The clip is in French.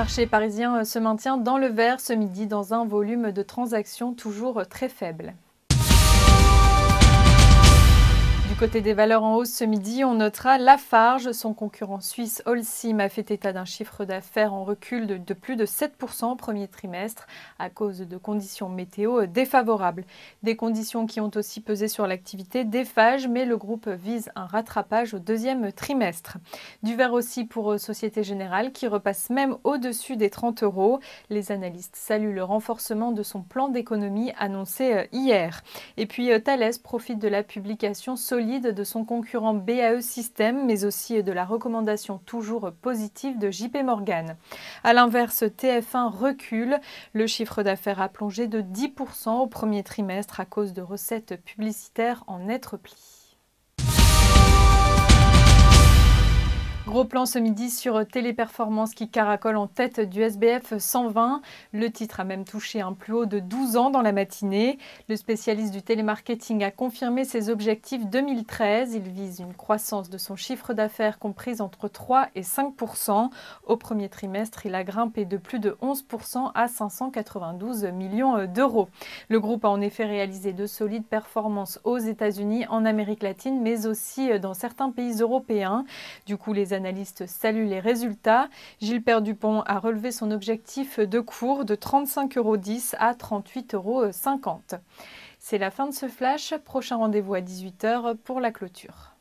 marché parisien se maintient dans le vert ce midi dans un volume de transactions toujours très faible. Du côté des valeurs en hausse ce midi, on notera Lafarge. Son concurrent suisse Holcim a fait état d'un chiffre d'affaires en recul de plus de 7% au premier trimestre à cause de conditions météo défavorables. Des conditions qui ont aussi pesé sur l'activité d'Eiffage, mais le groupe vise un rattrapage au deuxième trimestre. Du vert aussi pour Société Générale qui repasse même au-dessus des 30 €. Les analystes saluent le renforcement de son plan d'économie annoncé hier. Et puis Thales profite de la publication solide de son concurrent BAE Systems, mais aussi de la recommandation toujours positive de JP Morgan. A l'inverse, TF1 recule. Le chiffre d'affaires a plongé de 10% au premier trimestre à cause de recettes publicitaires en net repli. Gros plan ce midi sur Téléperformance qui caracole en tête du SBF 120. Le titre a même touché un plus haut de 12 ans dans la matinée. Le spécialiste du télémarketing a confirmé ses objectifs 2013. Il vise une croissance de son chiffre d'affaires comprise entre 3 et 5%. Au premier trimestre, il a grimpé de plus de 11% à 592 millions d'euros. Le groupe a en effet réalisé de solides performances aux États-Unis, en Amérique latine, mais aussi dans certains pays européens. Du coup, les analystes saluent les résultats. Gilbert Dupont a relevé son objectif de cours de 35,10 € à 38,50 €. C'est la fin de ce flash. Prochain rendez-vous à 18 h pour la clôture.